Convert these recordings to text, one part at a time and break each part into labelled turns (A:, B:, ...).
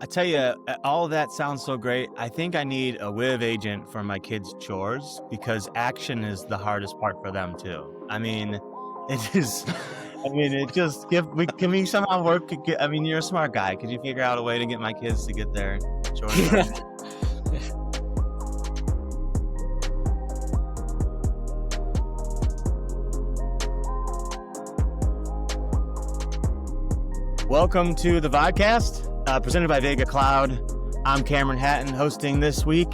A: I tell you, all of that sounds so great. I think I need a Wiv agent for my kids' chores because action is the hardest part for them too. I mean, it is. I mean, it just can we somehow work? I mean, you're a smart guy. Could you figure out a way to get my kids to get their chores done? Welcome to the vodcast, presented by Vega Cloud. I'm Cameron Hatten, hosting this week,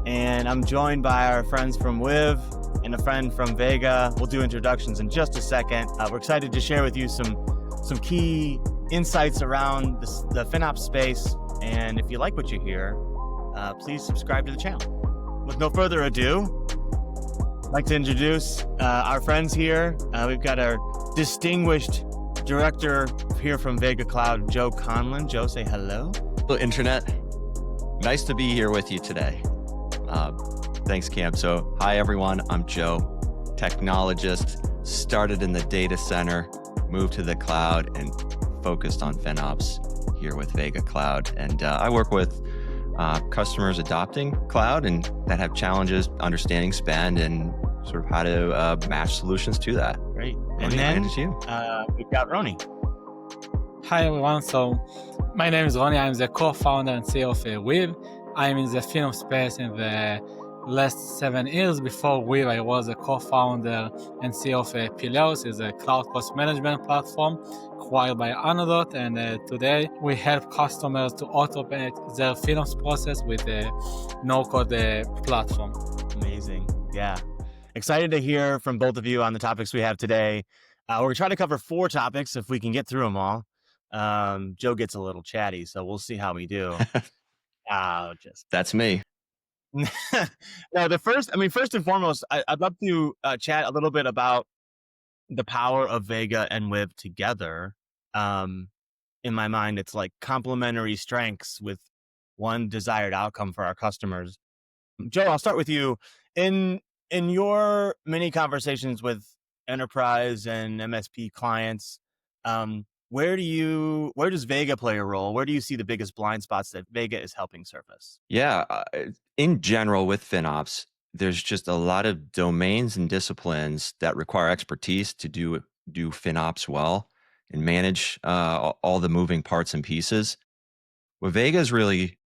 A: and I'm joined by our friends from Wiv and a friend from Vega. We'll do introductions in just a second. We're excited to share with you some key insights around the FinOps space, and if you like what you hear, please subscribe to the channel. With no further ado, I'd like to introduce our friends here. We've got our distinguished director here from Vega Cloud, Joe Conlin. Joe, say hello.
B: Hello, Internet. Nice to be here with you today. Thanks, Cam. So, hi, everyone. I'm Joe, technologist, started in the data center, moved to the cloud, and focused on FinOps here with Vega Cloud. And I work with customers adopting cloud and that have challenges understanding spend and sort of how to match solutions to that.
A: Great.
B: Roni,
A: And then we've got Roni.
C: Hi everyone, so my name is Roni. I'm the co-founder and CEO of Wiv. I'm in the FinOps space in the last 7 years. Before Wiv, I was a co-founder and CEO of Pillars, is a cloud cost management platform acquired by Anodot, and today we help customers to automate their FinOps process with a no-code platform.
A: Amazing. Yeah. Excited to hear from both of you on the topics we have today. We're going to try to cover 4 topics if we can get through them all. Joe gets a little chatty, so we'll see how we do.
B: That's me.
A: No, first and foremost, I'd love to chat a little bit about the power of Vega and Wiv together. In my mind, it's like complementary strengths with one desired outcome for our customers. Joe, I'll start with you. In your many conversations with enterprise and MSP clients, where does Vega play a role? Where do you see the biggest blind spots that Vega is helping surface?
B: Yeah, in general with FinOps, there's just a lot of domains and disciplines that require expertise to do FinOps well and manage all the moving parts and pieces. What Vega is really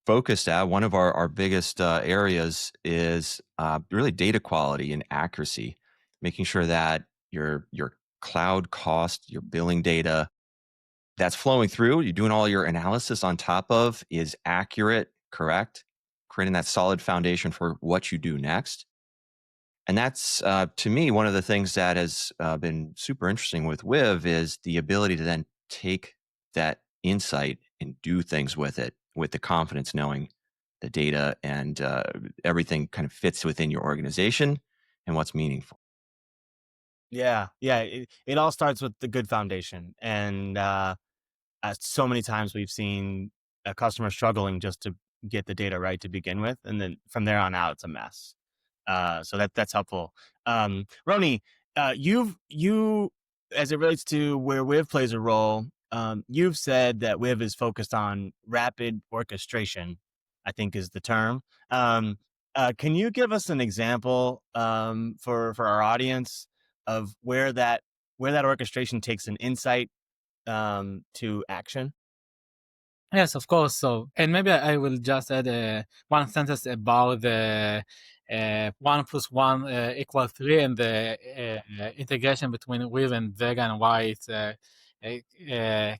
B: focused at, one of our biggest areas is really data quality and accuracy, making sure that your cloud cost, your billing data that's flowing through, you're doing all your analysis on top of is accurate, correct, creating that solid foundation for what you do next. And that's, to me, one of the things that has been super interesting with Wiv is the ability to then take that insight and do things with it with the confidence, knowing the data and everything kind of fits within your organization and what's meaningful.
A: Yeah. It all starts with the good foundation. And so many times we've seen a customer struggling just to get the data right to begin with. And then from there on out, it's a mess. So that's helpful. Roni, you, as it relates to where Wiv plays a role, you've said that Wiv is focused on rapid orchestration, I think is the term. Can you give us an example for our audience of where that orchestration takes an insight to action?
C: Yes, of course. So, and maybe I will just add one sentence about the 1 + 1 = 3 and the integration between Wiv and Vega and why it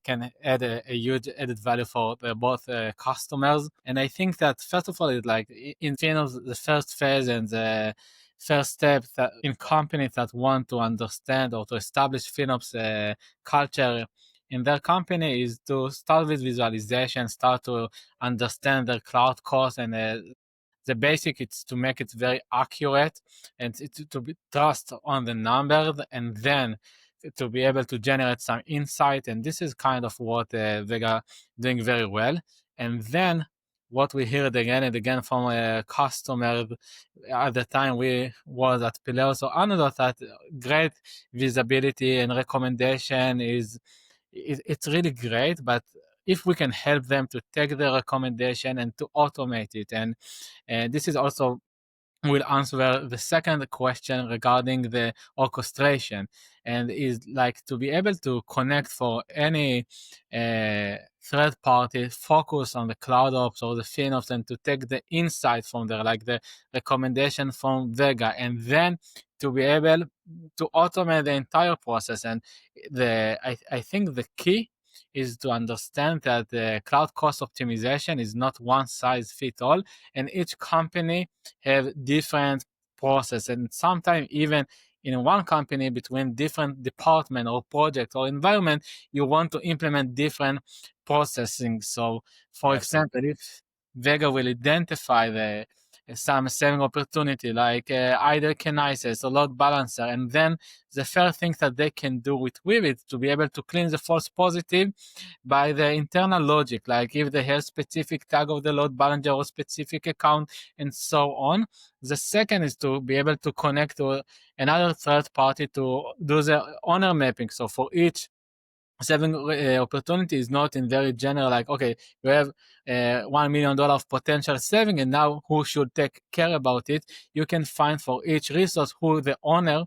C: can add a huge added value for both customers. And I think that first of all, it's like in FinOps, the first phase and the first step that in companies that want to understand or to establish FinOps culture in their company is to start with visualization, start to understand their cloud costs, and the basic is to make it very accurate and to be trust on the numbers, and then to be able to generate some insight. And this is kind of what Vega doing very well. And then what we heard again and again from a customer at the time we was at Pillars or Anodot, that great visibility and recommendation is it's really great, but if we can help them to take the recommendation and to automate it. And this is also will answer the second question regarding the orchestration, and is like to be able to connect for any third party, focus on the cloud ops or the FinOps, and to take the insight from there, like the recommendation from Vega, and then to be able to automate the entire process. And I think the key is to understand that the cloud cost optimization is not one size fit all, and each company have different process, and sometimes even in one company between different department or project or environment, you want to implement different processing. So for example, if Vega will identify the some saving opportunity like either kinesis or load balancer, and then the first thing that they can do with Weave is to be able to clean the false positive by the internal logic, like if they have specific tag of the load balancer or specific account and so on. The second is to be able to connect to another third party to do the owner mapping. So for each saving opportunity is not in very general, like, okay, you have $1 million of potential saving, and now who should take care about it? You can find for each resource who the owner,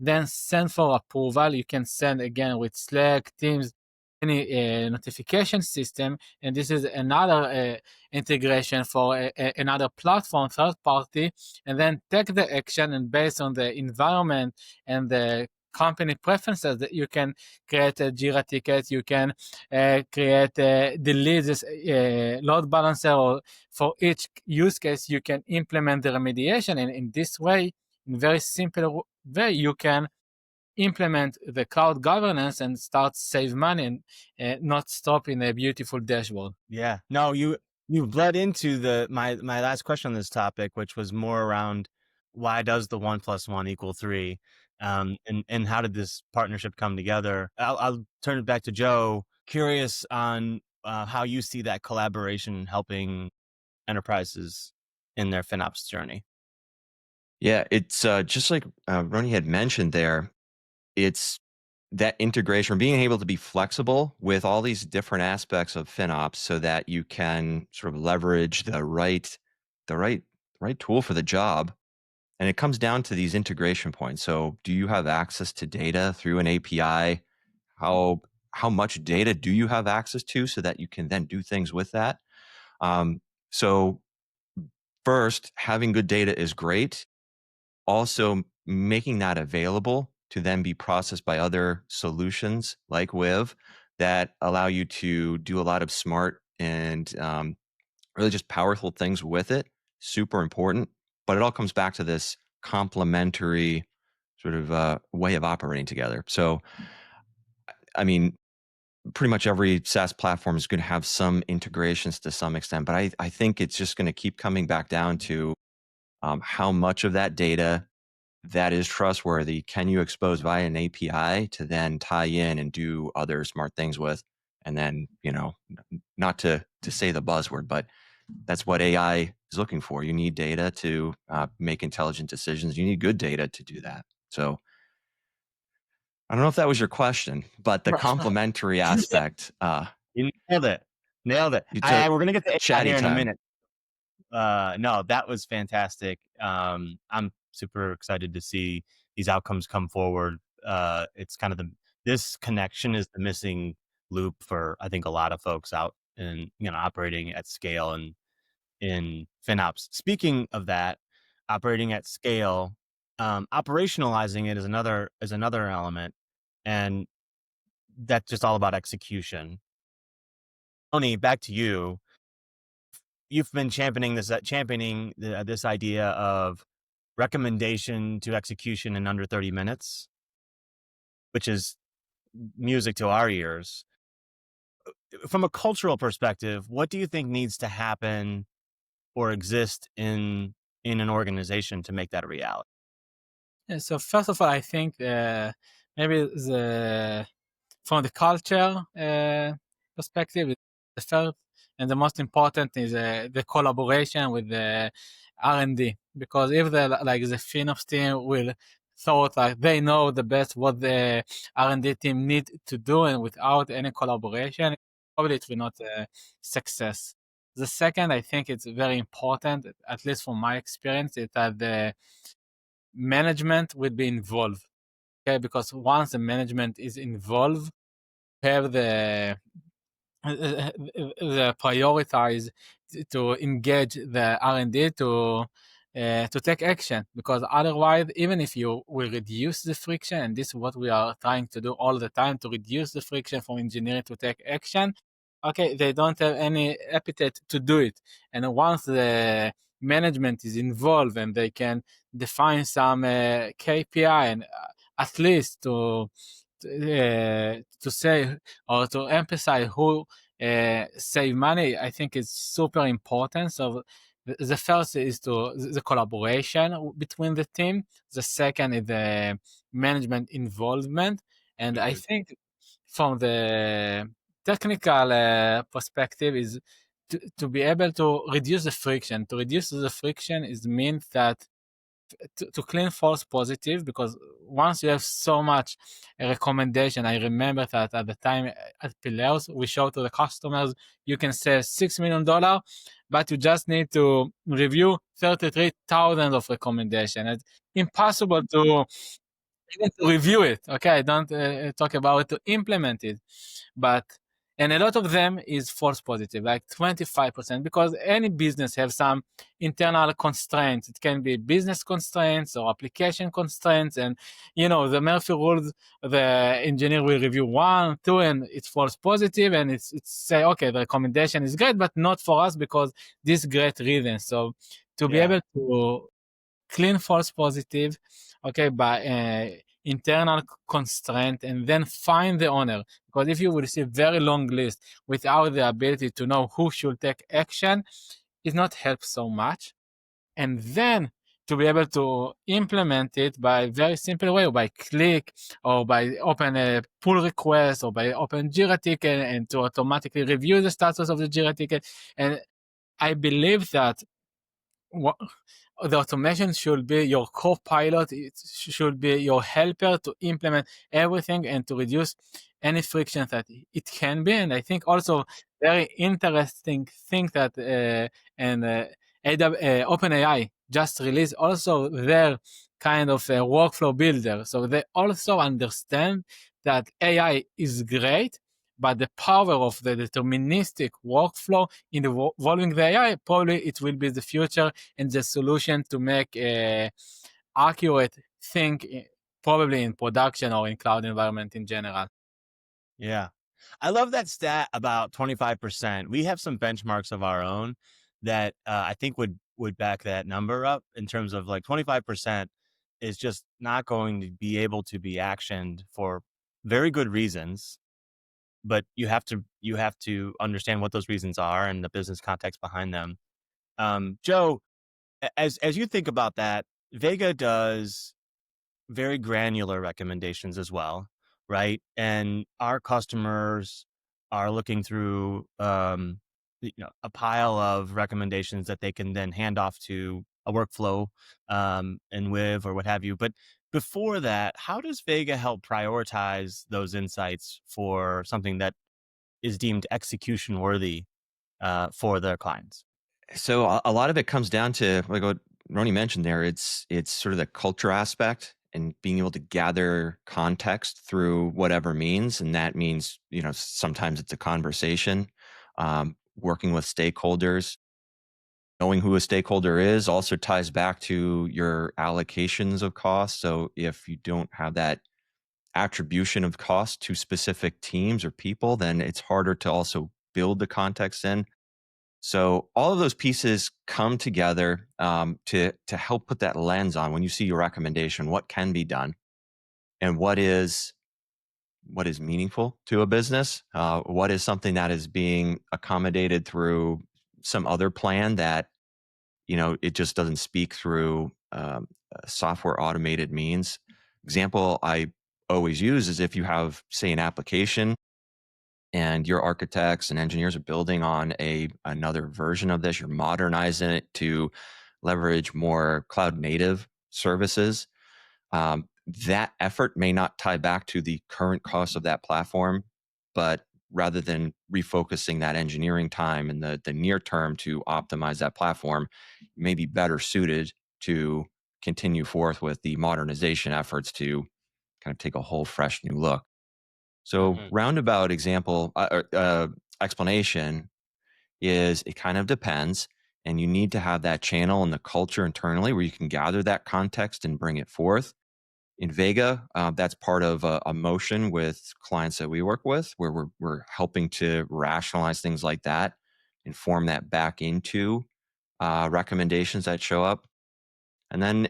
C: then send for approval. You can send again with Slack, Teams, any notification system, and this is another integration for another platform, third party, and then take the action, and based on the environment and the company preferences, that you can create a Jira ticket, you can create delete this load balancer, or for each use case you can implement the remediation, and in this way, in very simple way, you can implement the cloud governance and start save money and not stop in a beautiful dashboard.
A: Yeah. No, you bled into my last question on this topic, which was more around why does the 1 + 1 = 3, and how did this partnership come together? I'll turn it back to Joe. Curious on how you see that collaboration helping enterprises in their FinOps journey.
B: Yeah, it's just like Roni had mentioned there. It's that integration, being able to be flexible with all these different aspects of FinOps, so that you can sort of leverage the right tool for the job. And it comes down to these integration points. So, do you have access to data through an API? How much data do you have access to, so that you can then do things with that? So, first, having good data is great. Also, making that available to then be processed by other solutions like Wiv that allow you to do a lot of smart and really just powerful things with it. Super important. But it all comes back to this complementary sort of way of operating together. So, I mean, pretty much every SaaS platform is going to have some integrations to some extent, but I think it's just going to keep coming back down to how much of that data that is trustworthy can you expose via an API to then tie in and do other smart things with. And then, not to say the buzzword, but that's what AI is looking for. You need data to make intelligent decisions. You need good data to do that. So I don't know if that was your question, but the complementary aspect.
A: You nailed it. Nailed it.
B: You took
A: We're gonna get to AI
B: chatty
A: here in a
B: time.
A: minute. No, that was fantastic. I'm super excited to see these outcomes come forward. It's kind of this connection is the missing loop for, I think, a lot of folks out in, operating at scale and in FinOps. Speaking of that, operating at scale, operationalizing it is another element, and that's just all about execution. Tony, back to you. You've been championing this idea of recommendation to execution in under 30 minutes, which is music to our ears. From a cultural perspective, what do you think needs to happen or exist in an organization to make that a reality?
C: Yeah, so first of all, I think maybe from the culture perspective, the first and the most important is the collaboration with the R&D, because if the FinOps team will thought like they know the best what the R&D team need to do, and without any collaboration, probably it will not success. The second, I think it's very important, at least from my experience, is that the management will be involved. Okay, because once the management is involved, have the prioritize to engage the R&D to take action, because otherwise, even if you will reduce the friction, and this is what we are trying to do all the time, to reduce the friction from engineering to take action, okay, they don't have any appetite to do it. And once the management is involved and they can define some KPI and at least to say or to emphasize who save money, I think it's super important. So the first is the collaboration between the team. The second is the management involvement, and I think from the technical perspective is to be able to reduce the friction. To reduce the friction is means that to clean false positive, because once you have so much recommendation, I remember that at the time at Pillars, we showed to the customers, you can save $6 million, but you just need to review 33,000 of recommendation. It's impossible to even to review it. Okay, I don't talk about it to implement it, but and a lot of them is false positive, like 25%, because any business have some internal constraints. It can be business constraints or application constraints, and the Murphy rules. The engineer will review one, two, and it's false positive, and it's say okay, the recommendation is great, but not for us because this great reason. So to be
A: Yeah.
C: able to clean false positive, okay, by internal constraint, and then find the owner. Because if you will receive very long list without the ability to know who should take action, it not help so much. And then to be able to implement it by very simple way, or by click, or by open a pull request, or by open Jira ticket, and to automatically review the status of the Jira ticket. And I believe that the automation should be your co-pilot. It should be your helper to implement everything and to reduce any friction that it can be. And I think also very interesting thing that OpenAI just released also their kind of workflow builder. So they also understand that AI is great, but the power of the deterministic workflow involving the AI, probably it will be the future and the solution to make accurate thing, probably in production or in cloud environment in general.
A: Yeah. I love that stat about 25%. We have some benchmarks of our own that I think would back that number up, in terms of like 25% is just not going to be able to be actioned for very good reasons, but you have to understand what those reasons are and the business context behind them. Joe, as you think about that, Vega does very granular recommendations as well, right? And our customers are looking through a pile of recommendations that they can then hand off to a workflow and Wiv or what have you. But before that, how does Vega help prioritize those insights for something that is deemed execution worthy for their clients?
B: So a lot of it comes down to like what Roni mentioned there. It's sort of the culture aspect and being able to gather context through whatever means, and that means sometimes it's a conversation, working with stakeholders. Knowing who a stakeholder is also ties back to your allocations of costs. So if you don't have that attribution of cost to specific teams or people, then it's harder to also build the context in. So all of those pieces come together to help put that lens on when you see your recommendation, what can be done and what is meaningful to a business, what is something that is being accommodated through some other plan that it just doesn't speak through software automated means. Example I always use is if you have, say, an application and your architects and engineers are building on another version of this, you're modernizing it to leverage more cloud native services. That effort may not tie back to the current cost of that platform, but rather than refocusing that engineering time in the near term to optimize that platform, you may be better suited to continue forth with the modernization efforts to kind of take a whole fresh new look. So
A: Hmm.
B: roundabout example explanation is it kind of depends, and you need to have that channel and the culture internally where you can gather that context and bring it forth. In Vega, that's part of a motion with clients that we work with, where we're helping to rationalize things like that and form that back into recommendations that show up. And then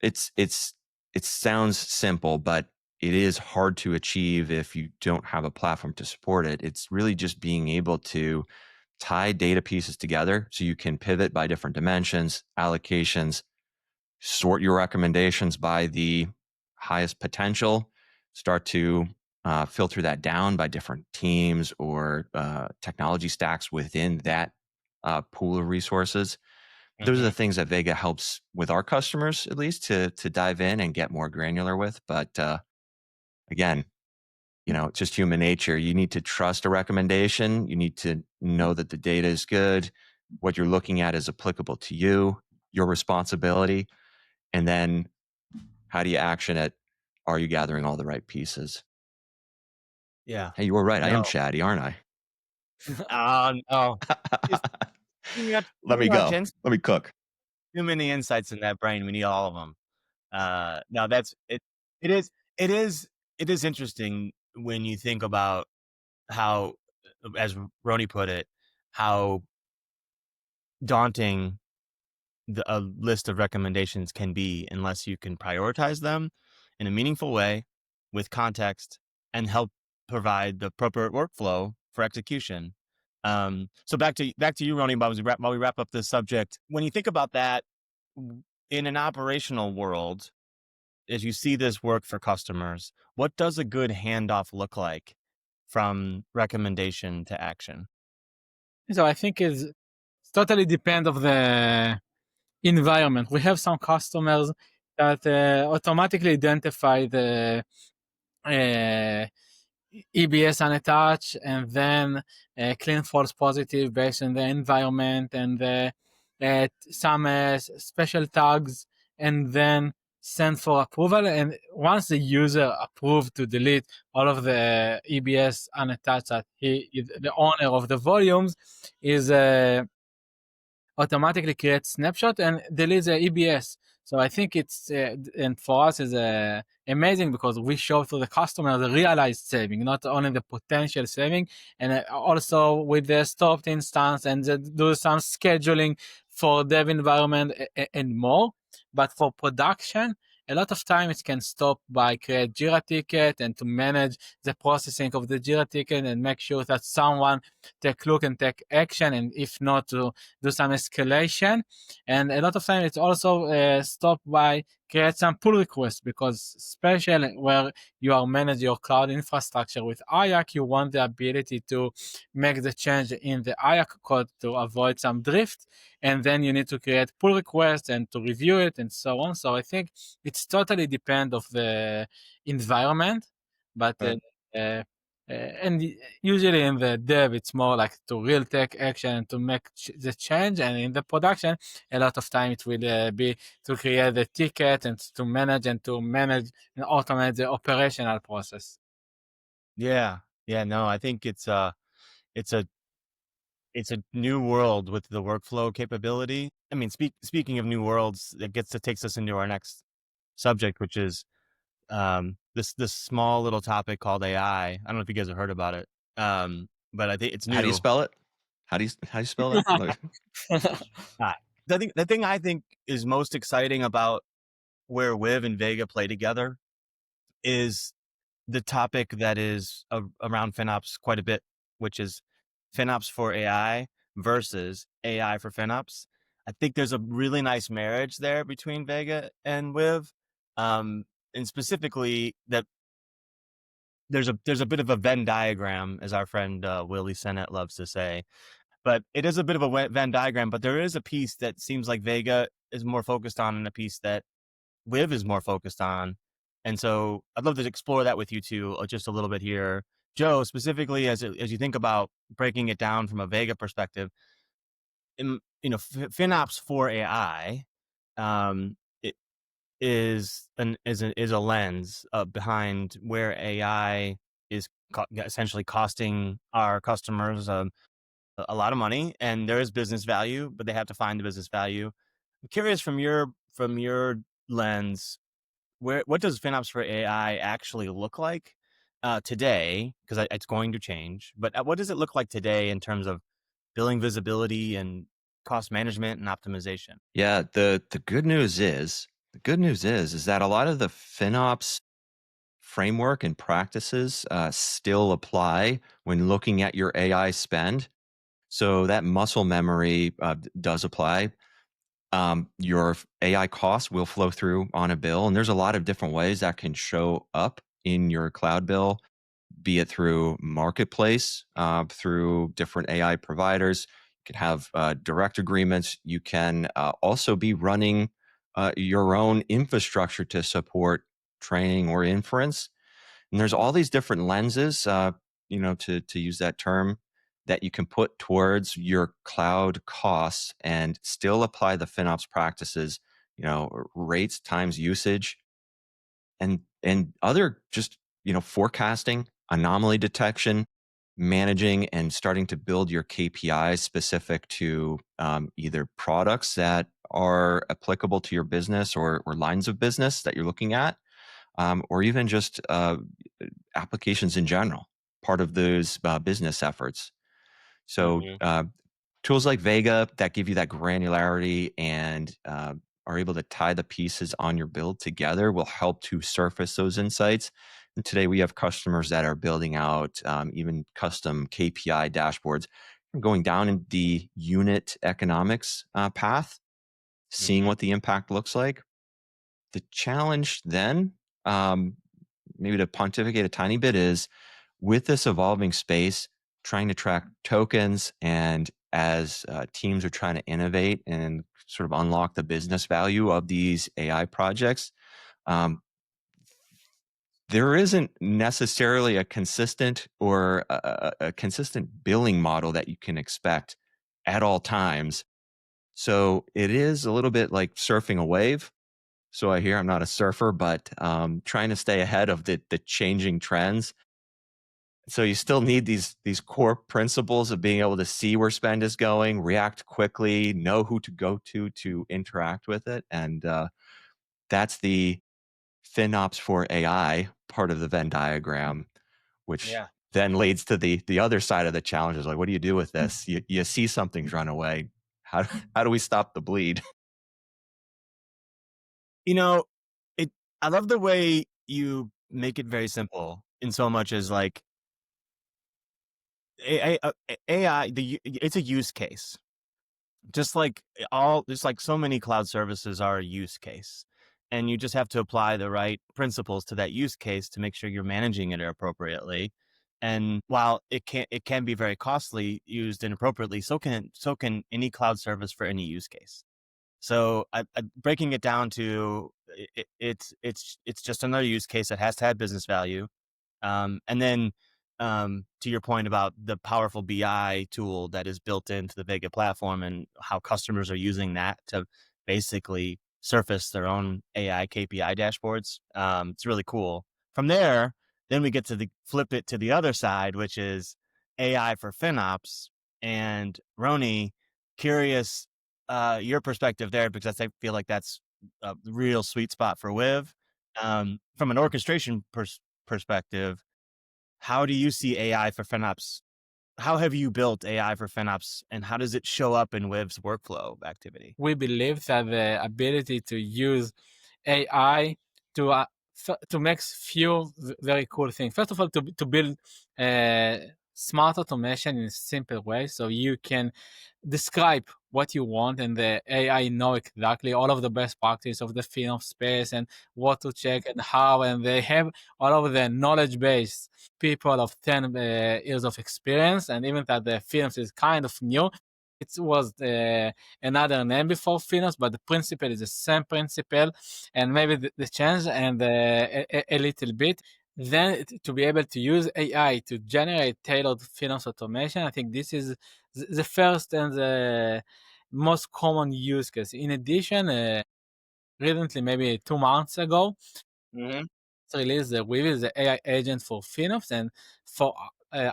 B: it's it sounds simple, but it is hard to achieve if you don't have a platform to support it. It's really just being able to tie data pieces together so you can pivot by different dimensions, allocations, sort your recommendations by the highest potential, start to filter that down by different teams or technology stacks within that pool of resources. Those are the
A: Hmm.
B: things that Vega helps with our customers, at least to dive in and get more granular with. But again, it's just human nature. You need to trust a recommendation. You need to know that the data is good. What you're looking at is applicable to you, your responsibility. And then how do you action it? Are you gathering all the right pieces?
A: Yeah.
B: Hey, you were right. I am
A: No.
B: chatty, aren't I?
A: No. It's too much,
B: Let
A: too
B: me
A: much
B: go.
A: ins-
B: Let me cook.
A: too many insights in that brain. We need all of them. No, that's it. It is. It is. It is interesting when you think about how, as Roni put it, how daunting a list of recommendations can be unless you can prioritize them in a meaningful way with context and help provide the appropriate workflow for execution. So back to you, Roni, while we wrap up this subject. When you think about that in an operational world, as you see this work for customers, what does a good handoff look like from recommendation to action?
C: So I think it's totally depend of the environment. We have some customers that automatically identify the uh, EBS unattached and then clean false positive based on the environment and some special tags, and then send for approval. And once the user approved to delete all of the EBS unattached, that he is the owner of the volumes, is automatically creates snapshot and deletes the EBS. So I think it's and for us is amazing because we show to the customer the realized saving, not only the potential saving, and also with the stopped instance and do some scheduling for dev environment and more. But for production, a lot of time it can stop by create Jira ticket and to manage the processing of the Jira ticket and make sure that someone take look and take action, and if not to do some escalation. And a lot of time it's also stopped by create some pull requests, because especially where you are manage your cloud infrastructure with IAC, you want the ability to make the change in the IAC code to avoid some drift, and then you need to create pull requests and to review it and so on. So I think it's totally depend of the environment, but
A: Right.
C: and usually in the dev it's more like to real take action to make the change, and in the production a lot of time it will be to create the ticket and to manage and automate the operational process.
A: Yeah. Yeah. No, I think it's a it's a new world with the workflow capability. I mean, speaking of new worlds, that takes us into our next subject, which is this small little topic called AI. I don't know if you guys have heard about it, but I think it's
B: How do you
A: new.
B: spell it? How do you spell that?
A: Uh, the thing I think is most exciting about where Wiv and Vega play together is the topic that is around FinOps quite a bit, which is FinOps for AI versus AI for FinOps. I think there's a really nice marriage there between Vega and Wiv, um, and specifically that there's a bit of a Venn diagram, as our friend Willie Sennett loves to say. But it is a bit of a Venn diagram. But there is a piece that seems like Vega is more focused on, and a piece that Wiv is more focused on. And so I'd love to explore that with you two just a little bit here Joe, specifically as you think about breaking it down from a Vega perspective, FinOps for AI, it is a lens behind where AI is essentially costing our customers a lot of money, and there is business value, but they have to find the business value. I'm curious from your lens, what does FinOps for AI actually look like today? Because it's going to change, but what does it look like today in terms of billing visibility and cost management and optimization?
B: Yeah, the good news is that a lot of the FinOps framework and practices still apply when looking at your AI spend. So that muscle memory does apply. Your AI costs will flow through on a bill, and there's a lot of different ways that can show up in your cloud bill, be it through marketplace, through different AI providers. You can have direct agreements. You can also be running your own infrastructure to support training or inference. And there's all these different lenses, to use that term, that you can put towards your cloud costs and still apply the FinOps practices, rates times usage, and other just forecasting, anomaly detection, managing, and starting to build your KPIs specific to either products that are applicable to your business or lines of business that you're looking at, or even just applications in general, part of those business efforts. So
A: Hmm.
B: tools like Vega that give you that granularity and are able to tie the pieces on your build together will help to surface those insights. And today we have customers that are building out even custom KPI dashboards, going down in the unit economics path, seeing
A: Hmm.
B: what the impact looks like. The challenge then, um, maybe to pontificate a tiny bit, is with this evolving space, trying to track tokens, and as teams are trying to innovate and sort of unlock the business value of these AI projects, um, there isn't necessarily a consistent or a consistent billing model that you can expect at all times. So it is a little bit like surfing a wave. So I hear, I'm not a surfer, but trying to stay ahead of the changing trends. So you still need these core principles of being able to see where spend is going, react quickly, know who to go to interact with it, and that's the FinOps for AI part of the Venn diagram, which
A: Yeah.
B: then leads to the other side of the challenges. Like, what do you do with this? You see something's run away. How do we stop the bleed?
A: You know, it. I love the way you make it very simple in so much as like AI. It's a use case, just like so many cloud services are a use case, and you just have to apply the right principles to that use case to make sure you're managing it appropriately. And while it can be very costly used inappropriately, so can any cloud service for any use case. So breaking it down to it's just another use case that has to have business value. And then to your point about the powerful BI tool that is built into the Vega platform and how customers are using that to basically surface their own AI KPI dashboards, it's really cool. From there, then we get to flip it to the other side, which is AI for FinOps. And Roni, curious your perspective there, because I feel like that's a real sweet spot for Wiv. From an orchestration perspective, how do you see AI for FinOps? How have you built AI for FinOps, and how does it show up in Wiv's workflow activity?
C: We believe that the ability to use AI to to make few very cool things. First of all, to build smart automation in a simple way, so you can describe what you want, and the AI know exactly all of the best practice of the FinOps space and what to check and how, and they have all of the knowledge base people of 10 years of experience, and even that the FinOps is kind of new. It was another name before FinOps, but the principle is the same principle, and maybe the change and a little bit. then to be able to use AI to generate tailored FinOps automation, I think this is the first and the most common use case. In addition, recently, maybe 2 months ago,
A: Mm-hmm.
C: released the Wiv is the AI agent for FinOps, and for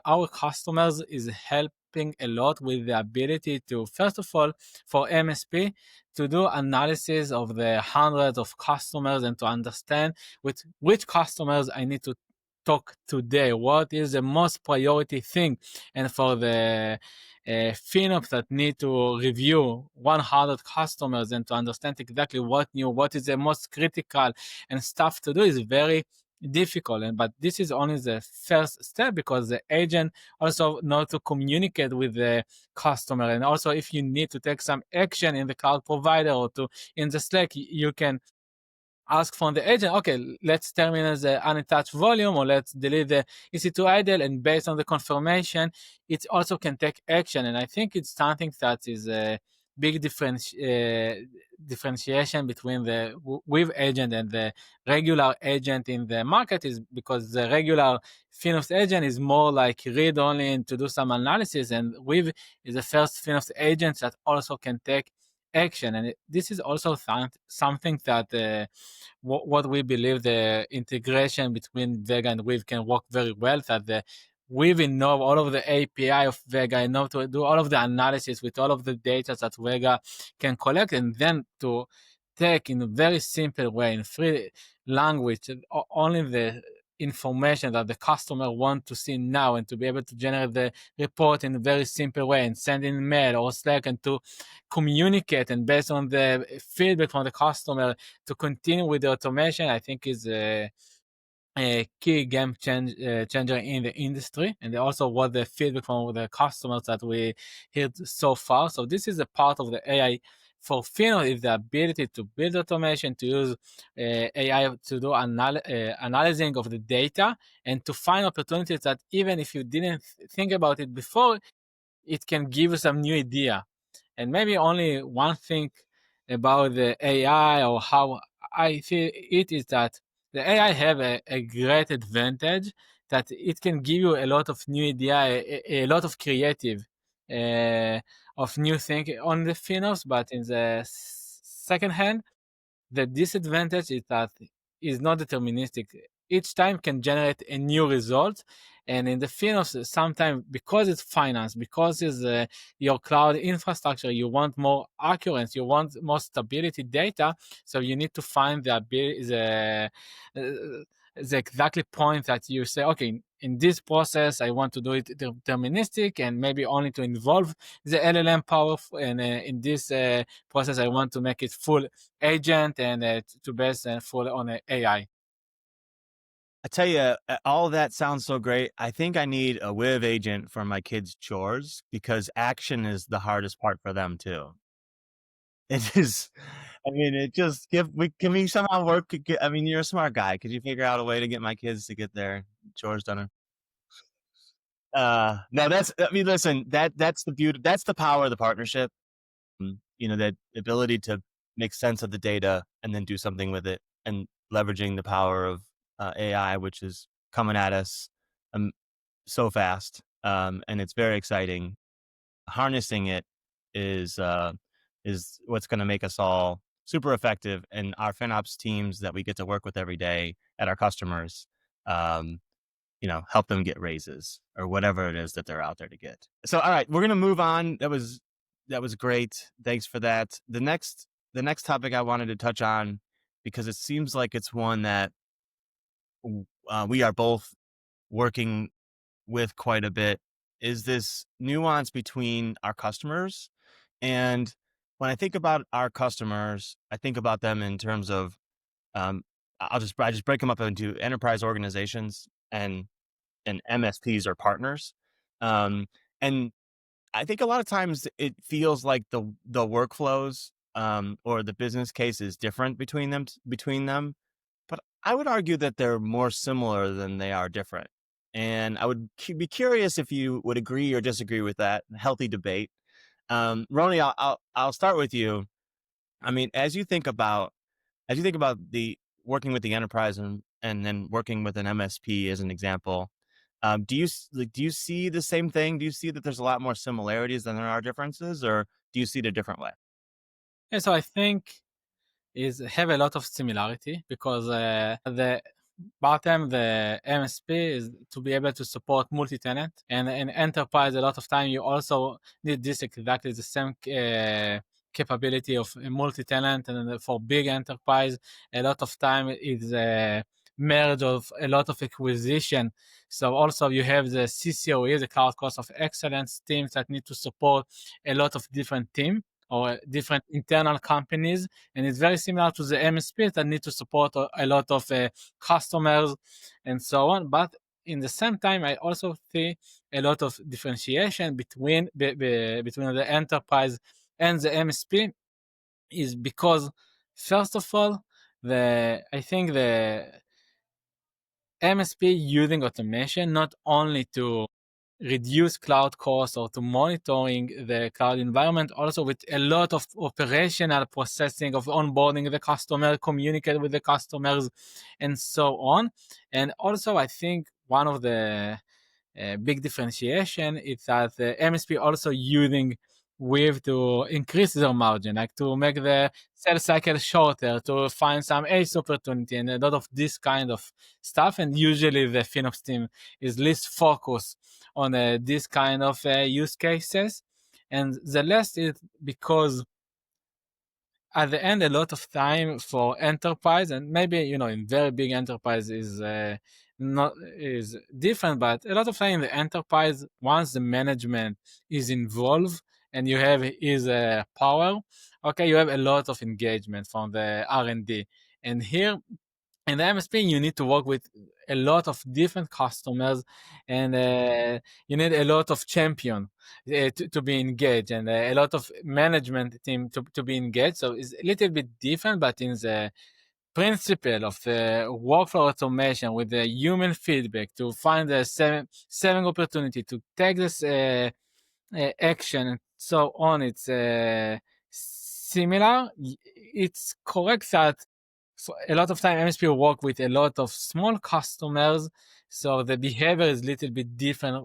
C: our customers is helping a lot with the ability to, first of all, for MSP to do analysis of the hundreds of customers and to understand with which customers I need to talk today, what is the most priority thing, and for the FinOps that need to review 100 customers and to understand exactly what is the most critical and stuff to do is very difficult. But this is only the first step because the agent also know to communicate with the customer. And also if you need to take some action in the cloud provider or to in the Slack, you can ask from the agent, okay, let's terminate the unattached volume or let's delete the EC2 idle. And based on the confirmation, it also can take action. And I think it's something that is a big differentiation between the Wiv agent and the regular agent in the market is because the regular FinOps agent is more like read only and to do some analysis. And Wiv is the first FinOps agent that also can take action. And this is also something that what we believe the integration between Vega and Weave can work very well. That the Weave know all of the API of Vega and know to do all of the analysis with all of the data that Vega can collect, and then to take in a very simple way in free language only the information that the customer want to see now, and to be able to generate the report in a very simple way and send in mail or Slack and to communicate, and based on the feedback from the customer to continue with the automation, I think is a key changer in the industry, and also what the feedback from the customers that we heard so far. So this is a part of the AI for FinOps is the ability to build automation, to use AI to do analyzing of the data, and to find opportunities that even if you didn't think about it before, it can give you some new idea. And maybe only one thing about the AI or how I feel it is that the AI have a great advantage that it can give you a lot of new idea, a lot of creative of new thing on the FinOps, but in the second hand, the disadvantage is that is not deterministic. Each time can generate a new result. And in the FinOps, sometimes because it's finance, because it's your cloud infrastructure, you want more accuracy, you want more stability data. So you need to find the exactly point that you say, okay, in this process, I want to do it deterministic and maybe only to involve the LLM power. And in this process, I want to make it full agent and to base full on AI.
A: I tell you, all of that sounds so great. I think I need a Wiv agent for my kids' chores because action is the hardest part for them too. It is. I mean, it just can we somehow work? I mean, you're a smart guy. Could you figure out a way to get my kids to get their chores done? No, I mean, listen, that's the beauty. That's the power of the partnership. You know, that ability to make sense of the data and then do something with it, and leveraging the power of AI, which is coming at us so fast, and it's very exciting. Harnessing it is what's going to make us all super effective, and our FinOps teams that we get to work with every day at our customers, help them get raises or whatever it is that they're out there to get. So, all right, we're going to move on. That was great. Thanks for that. The next topic I wanted to touch on, because it seems like it's one that we are both working with quite a bit, is this nuance between our customers. And when I think about our customers, I think about them in terms of I just break them up into enterprise organizations and MSPs or partners. And I think a lot of times it feels like the workflows or the business case is different between them. But I would argue that they're more similar than they are different. And I would be curious if you would agree or disagree with that. Healthy debate. Roni, I'll start with you. I mean, as you think about the working with the enterprise and and then working with an MSP as an example. Do you see the same thing? Do you see that there's a lot more similarities than there are differences, or do you see it a different way?
C: And so I think is have a lot of similarity because the bottom the MSP is to be able to support multi-tenant, and in enterprise a lot of time you also need this exactly the same capability of a multi-tenant, and then for big enterprise a lot of time is a merge of a lot of acquisition. So also you have the CCOE, the cloud cost of excellence teams that need to support a lot of different team or different internal companies, and it's very similar to the MSPs that need to support a lot of customers and so on. But in the same time, I also see a lot of differentiation between between the enterprise and the MSP, is because first of all, I think the MSP using automation not only to reduce cloud costs or to monitoring the cloud environment, also with a lot of operational processing of onboarding the customer, communicate with the customers, and so on. And also, I think one of the big differentiation is that the MSP also using Weave to increase their margin, like to make the sales cycle shorter, to find some ace opportunity, and a lot of this kind of stuff. And usually the FinOps team is least focused on this kind of use cases. And the last is because at the end, a lot of time for enterprise, and maybe in very big enterprise is not is different, but a lot of time in the enterprise, once the management is involved and you have his power, okay, you have a lot of engagement from the R&D. And here in the MSP, you need to work with a lot of different customers, and you need a lot of champion to be engaged, and a lot of management team to be engaged. So it's a little bit different, but in the principle of the workflow automation with the human feedback to find the seven opportunity to take this action and so on, it's similar. It's correct that a lot of time MSP work with a lot of small customers, so the behavior is a little bit different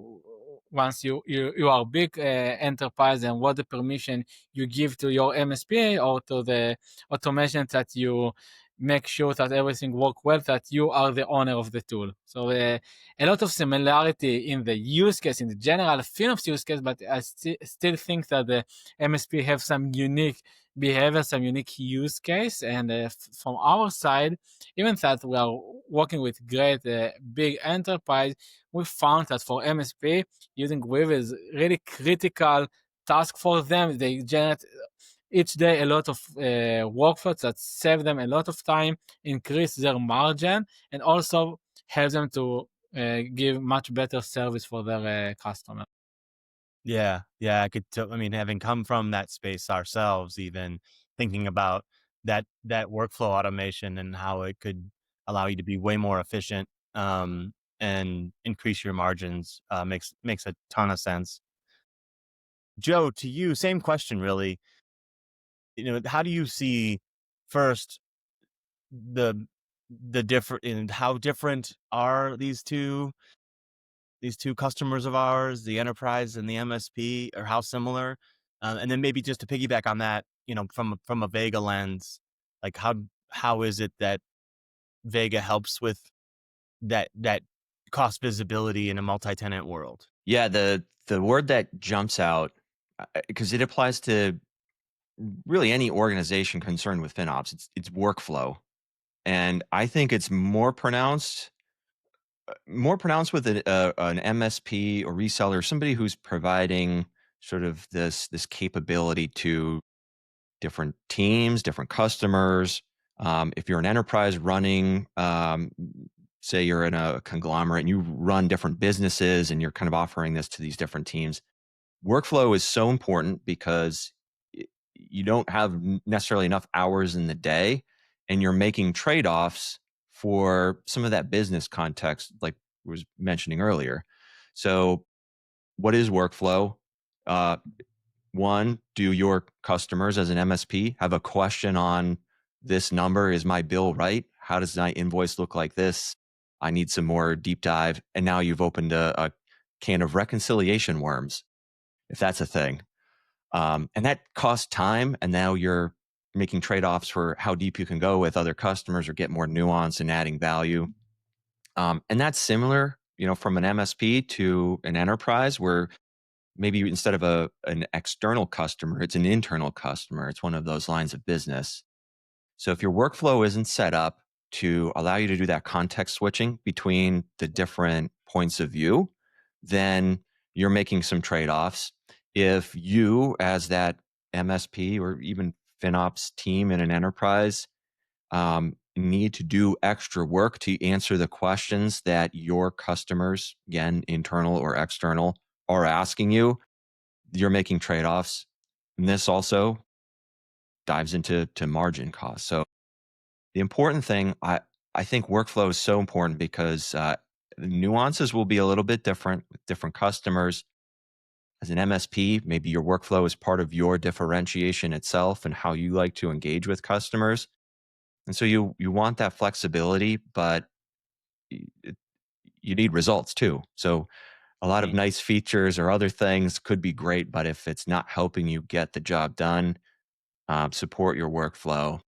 C: once you are big enterprise, and what the permission you give to your MSP or to the automation that you make sure that everything work well, that you are the owner of the tool. So a lot of similarity in the use case, in the general FinOps use case, but I still think that the MSP have some unique behavior, some unique use case. And from our side, even that we are working with great big enterprise, we found that for MSP, using Weave is really critical task for them. They generate each day a lot of workflows that save them a lot of time, increase their margin, and also help them to give much better service for their customers.
A: Yeah, yeah, I mean, having come from that space ourselves, even thinking about that workflow automation and how it could allow you to be way more efficient, and increase your margins, makes a ton of sense. Joe, to you, same question, really. How do you see first the different, and how different are these two customers of ours, the enterprise and the MSP, or how similar? And then maybe just to piggyback on that, from a Vega lens, like how is it that Vega helps with that cost visibility in a multi-tenant world?
B: Yeah, the word that jumps out, because it applies to really any organization concerned with FinOps, it's workflow. And I think it's more pronounced with an MSP or reseller, somebody who's providing sort of this capability to different teams, different customers. If you're an enterprise running, say you're in a conglomerate and you run different businesses and you're kind of offering this to these different teams, workflow is so important because you don't have necessarily enough hours in the day, and you're making trade-offs for some of that business context, like I was mentioning earlier. So what is workflow? Uh, One, do your customers as an MSP have a question on this number? Is my bill right? how does my invoice look like this? I need some more deep dive. And now you've opened a can of reconciliation worms, if that's a thing. And that costs time. And now you're making trade-offs for how deep you can go with other customers or get more nuance and adding value. And that's similar, from an MSP to an enterprise where maybe instead of an external customer, it's an internal customer. It's one of those lines of business. So if your workflow isn't set up to allow you to do that context switching between the different points of view, then you're making some trade-offs. If you, as that MSP or even FinOps team in an enterprise, need to do extra work to answer the questions that your customers, again, internal or external, are asking you, you're making trade-offs. And this also dives into margin costs. So the important thing, I think workflow is so important because the nuances will be a little bit different with different customers. As an MSP, maybe your workflow is part of your differentiation itself and how you like to engage with customers. And so you want that flexibility, but y- you need results too. So a lot of
A: Mm.
B: nice features or other things could be great, but if it's not helping you get the job done, support your workflow,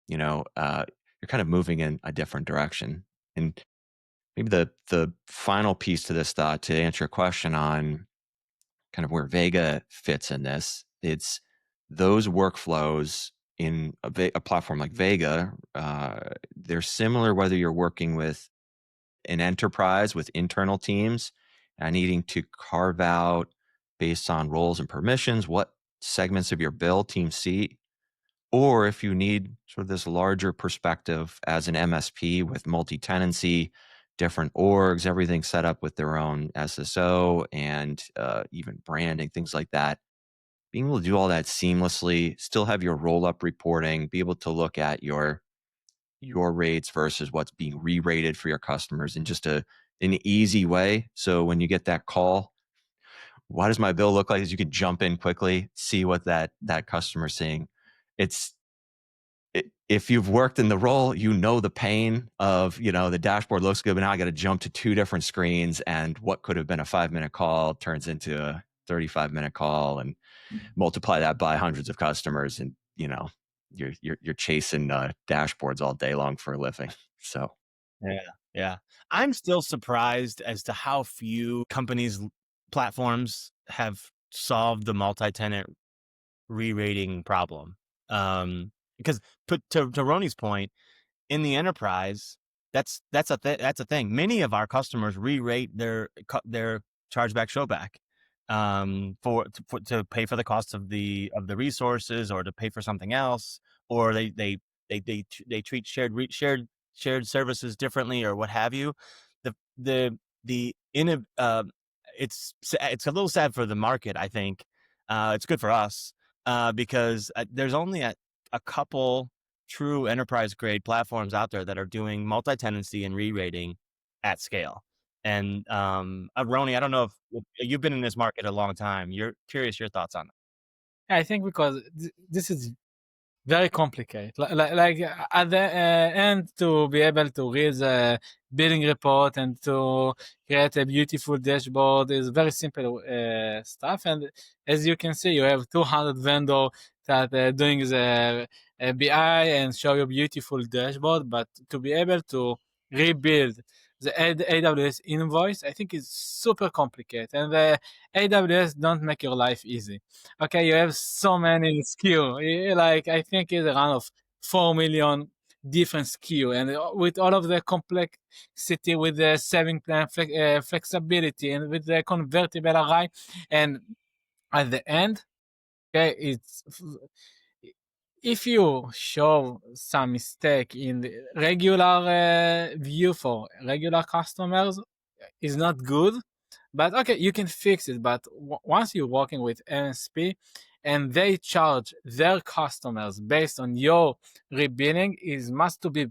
B: you're kind of moving in a different direction. And maybe the final piece to this thought to answer your question on kind of where Vega fits in this, it's those workflows in a platform like Vega. They're similar whether you're working with an enterprise with internal teams and needing to carve out based on roles and permissions what segments of your bill teams see, or if you need sort of this larger perspective as an MSP with multi-tenancy, different orgs, everything set up with their own SSO and even branding, things like that. Being able to do all that seamlessly, still have your roll-up reporting, be able to look at your rates versus what's being re-rated for your customers in just an easy way. So when you get that call, why does my bill look like this? You could jump in quickly, see what that customer's seeing. It's if you've worked in the role, the pain of, the dashboard looks good, but now I got to jump to two different screens, and what could have been a 5-minute call turns into a 35-minute call, and multiply that by hundreds of customers, and you're chasing dashboards all day long for a living. So
A: Yeah, yeah. I'm still surprised as to how few companies, platforms have solved the multi-tenant re-rating problem. Because to Roni's point, in the enterprise, that's a thing. Many of our customers re-rate their chargeback showback, to pay for the cost of the resources, or to pay for something else, or they treat shared services differently, or what have you. The the in a It's a little sad for the market, I think. It's good for us, because there's only a couple true enterprise grade platforms out there that are doing multi-tenancy and re-rating at scale. And Roni, I don't know if you've been in this market a long time. You're curious your thoughts on
C: I think because this is very complicated. Like at the end, to be able to read the billing report and to create a beautiful dashboard is very simple stuff. And as you can see, you have 200 vendors that doing the BI and show you beautiful dashboard. But to be able to rebuild the AWS invoice, I think is super complicated. And the AWS don't make your life easy. Okay, you have so many SKU. Like I think it's around of 4 million different SKU, and with all of the complexity, with the saving plan flexibility, and with the convertible array, and at the end, okay, it's if you show some mistake in the regular view for regular customers, is not good, but okay, you can fix it. But once you're working with MSP and they charge their customers based on your rebilling, is must to be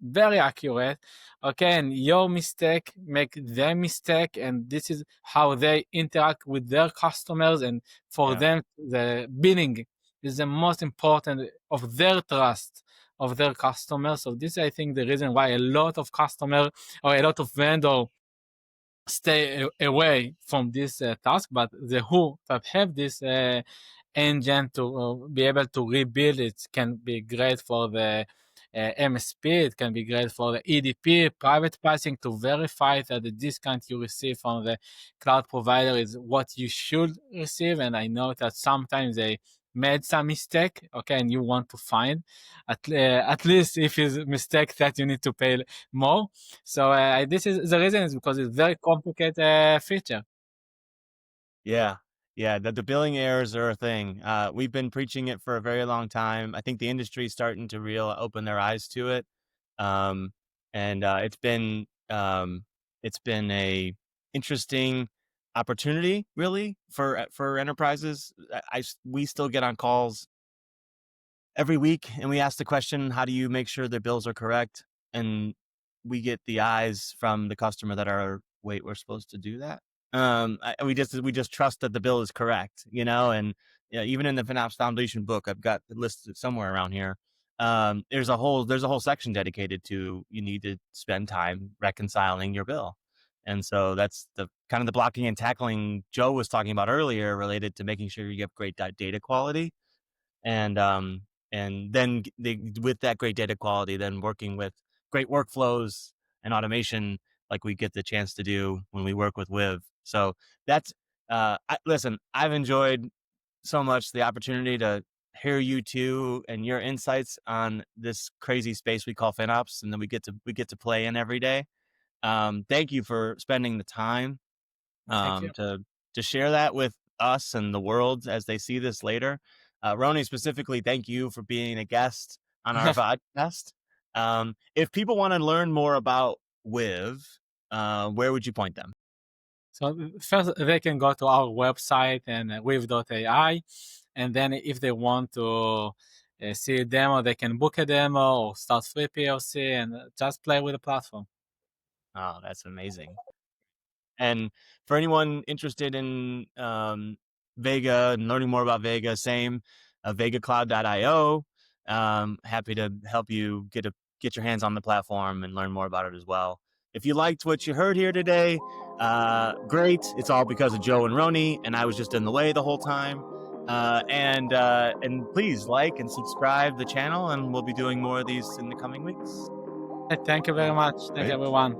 C: very accurate. Okay, and your mistake make their mistake, and this is how they interact with their customers. And for
A: it.
C: them, the billing is the most important of their trust. of their customers. So this, I think, the reason why a lot of customer or a lot of vendor stay away from this task, but the who that have this engine to be able to rebuild it can be great for the MSP. It can be great for the EDP, private pricing, to verify that the discount you receive from the cloud provider is what you should receive. And I know that sometimes they made some mistake, okay, and you want to find at least if it's a mistake that you need to pay more. So this is the reason is because it's very complicated feature.
A: Yeah. Yeah, the billing errors are a thing. We've been preaching it for a very long time. I think the industry is starting to open their eyes to it. Um, and it's been a interesting opportunity, really, for enterprises. We still get on calls every week and we ask the question, how do you make sure their bills are correct? And we get the eyes from the customer that are, wait, we're supposed to do that? We just trust that the bill is correct, and even in the FinOps Foundation book, I've got it listed somewhere around here. There's a whole section dedicated to, you need to spend time reconciling your bill. And so that's the kind of the blocking and tackling Joe was talking about earlier, related to making sure you have great data quality. And then with that great data quality, then working with great workflows and automation, like we get the chance to do when we work with Wiv. So that's listen, I've enjoyed so much the opportunity to hear you two and your insights on this crazy space we call FinOps, and then we get to play in every day. Thank you for spending the time
C: Thank you.
A: to share that with us and the world as they see this later. Roni, specifically, thank you for being a guest on our podcast. If people want to learn more about Wiv, where would you point them?
C: So first, they can go to our website and wiv.ai, and then if they want to see a demo, they can book a demo or start free POC and just play with the platform.
A: Oh, that's amazing. And for anyone interested in Vega and learning more about Vega, same, vegacloud.io. Happy to help you get your hands on the platform and learn more about it as well. If you liked what you heard here today, great. It's all because of Joe and Roni, and I was just in the way the whole time. And please like and subscribe the channel, and we'll be doing more of these in the coming weeks.
C: Thank you very much. Thank
B: Great.
C: everyone.